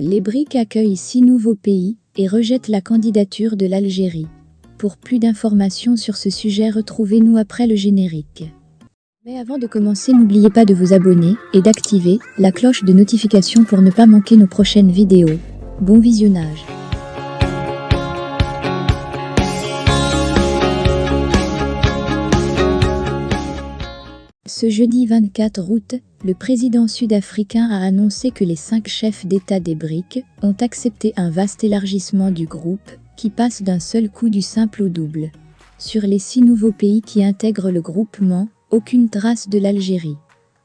Les BRIC accueillent 6 nouveaux pays et rejettent la candidature de l'Algérie. Pour plus d'informations sur ce sujet, retrouvez-nous après le générique. Mais avant de commencer, n'oubliez pas de vous abonner et d'activer la cloche de notification pour ne pas manquer nos prochaines vidéos. Bon visionnage. Ce jeudi 24 août, le président sud-africain a annoncé que les 5 chefs d'État des BRIC ont accepté un vaste élargissement du groupe qui passe d'un seul coup du simple au double. Sur les 6 nouveaux pays qui intègrent le groupement, aucune trace de l'Algérie.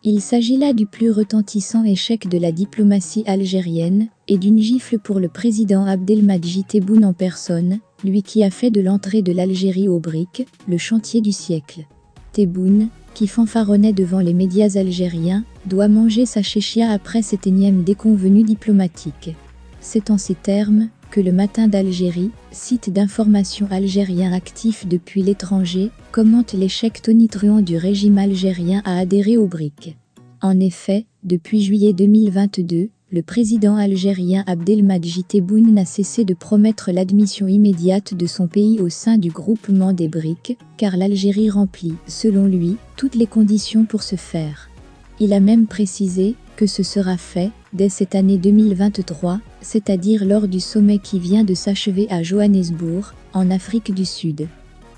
Il s'agit là du plus retentissant échec de la diplomatie algérienne et d'une gifle pour le président Abdelmadjid Tebboune en personne, lui qui a fait de l'entrée de l'Algérie aux BRIC le chantier du siècle. Tebboune, qui fanfaronnait devant les médias algériens, doit manger sa chéchia après cette énième déconvenue diplomatique. C'est en ces termes que le Matin d'Algérie, site d'information algérien actif depuis l'étranger, commente l'échec tonitruant du régime algérien à adhérer aux BRIC. En effet, depuis juillet 2022, le président algérien Abdelmadjid Tebboune n'a cessé de promettre l'admission immédiate de son pays au sein du groupement des BRIC, car l'Algérie remplit, selon lui, toutes les conditions pour ce faire. Il a même précisé que ce sera fait dès cette année 2023, c'est-à-dire lors du sommet qui vient de s'achever à Johannesburg, en Afrique du Sud.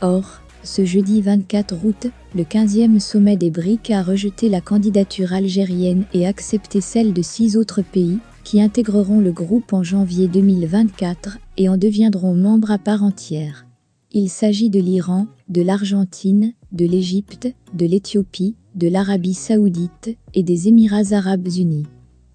Or, ce jeudi 24 août, le 15e sommet des BRIC a rejeté la candidature algérienne et accepté celle de 6 autres pays qui intégreront le groupe en janvier 2024 et en deviendront membres à part entière. Il s'agit de l'Iran, de l'Argentine, de l'Égypte, de l'Éthiopie, de l'Arabie Saoudite et des Émirats Arabes Unis.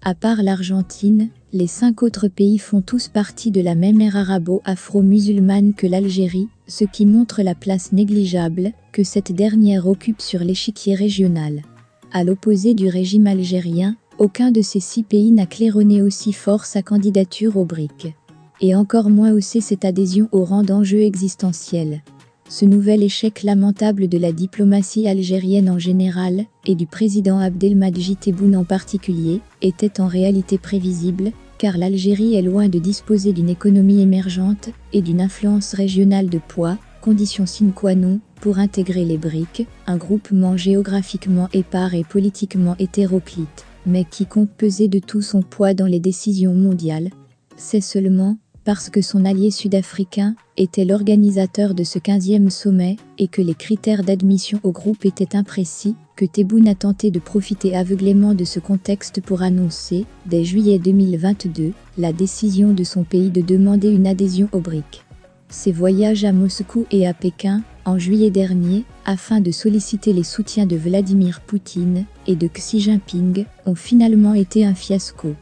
À part l'Argentine, les 5 autres pays font tous partie de la même ère arabo-afro-musulmane que l'Algérie, ce qui montre la place négligeable que cette dernière occupe sur l'échiquier régional. À l'opposé du régime algérien, aucun de ces 6 pays n'a claironné aussi fort sa candidature aux BRIC. Et encore moins haussé cette adhésion au rang d'enjeu existentiel. Ce nouvel échec lamentable de la diplomatie algérienne en général, et du président Abdelmadjid Tebboune en particulier, était en réalité prévisible, car l'Algérie est loin de disposer d'une économie émergente et d'une influence régionale de poids, condition sine qua non pour intégrer les BRIC, un groupement géographiquement épars et politiquement hétéroclite, mais qui compte peser de tout son poids dans les décisions mondiales. C'est seulement parce que son allié sud-africain était l'organisateur de ce 15e sommet et que les critères d'admission au groupe étaient imprécis, que Tebboune a tenté de profiter aveuglément de ce contexte pour annoncer, dès juillet 2022, la décision de son pays de demander une adhésion au BRIC. Ses voyages à Moscou et à Pékin, en juillet dernier, afin de solliciter les soutiens de Vladimir Poutine et de Xi Jinping, ont finalement été un fiasco.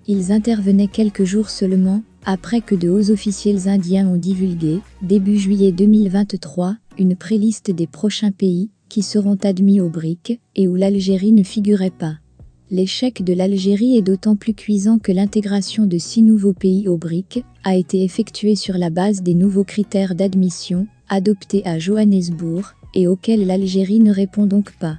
Ils intervenaient quelques jours seulement, après que de hauts officiels indiens ont divulgué, début juillet 2023, une préliste des prochains pays qui seront admis au BRIC et où l'Algérie ne figurait pas. L'échec de l'Algérie est d'autant plus cuisant que l'intégration de 6 nouveaux pays au BRIC a été effectuée sur la base des nouveaux critères d'admission adoptés à Johannesburg et auxquels l'Algérie ne répond donc pas.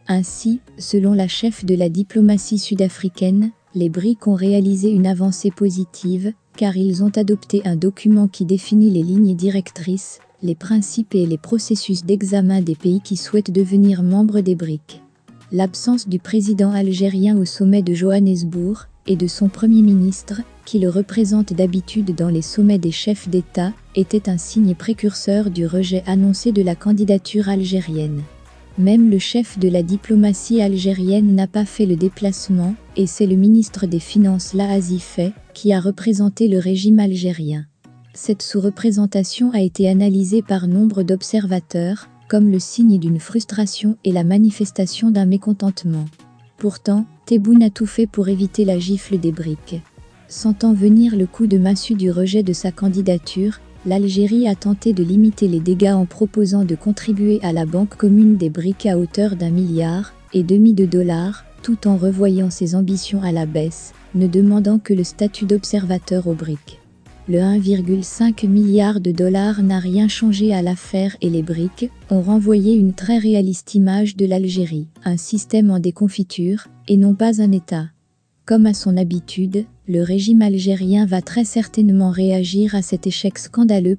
Ainsi, selon la chef de la diplomatie sud-africaine, les BRIC ont réalisé une avancée positive, car ils ont adopté un document qui définit les lignes directrices, les principes et les processus d'examen des pays qui souhaitent devenir membres des BRIC. L'absence du président algérien au sommet de Johannesburg et de son Premier ministre, qui le représente d'habitude dans les sommets des chefs d'État, était un signe précurseur du rejet annoncé de la candidature algérienne. Même le chef de la diplomatie algérienne n'a pas fait le déplacement, et c'est le ministre des Finances Lahazi Faye qui a représenté le régime algérien. Cette sous-représentation a été analysée par nombre d'observateurs comme le signe d'une frustration et la manifestation d'un mécontentement. Pourtant, Tebboune a tout fait pour éviter la gifle des BRIC. Sentant venir le coup de massue du rejet de sa candidature, l'Algérie a tenté de limiter les dégâts en proposant de contribuer à la banque commune des BRIC à hauteur d'1,5 milliard, tout en revoyant ses ambitions à la baisse, ne demandant que le statut d'observateur aux BRIC. Le 1,5 milliard de dollars n'a rien changé à l'affaire et les BRIC ont renvoyé une très réaliste image de l'Algérie, un système en déconfiture, et non pas un État. Comme à son habitude, Le régime algérien va très certainement réagir à cet échec scandaleux.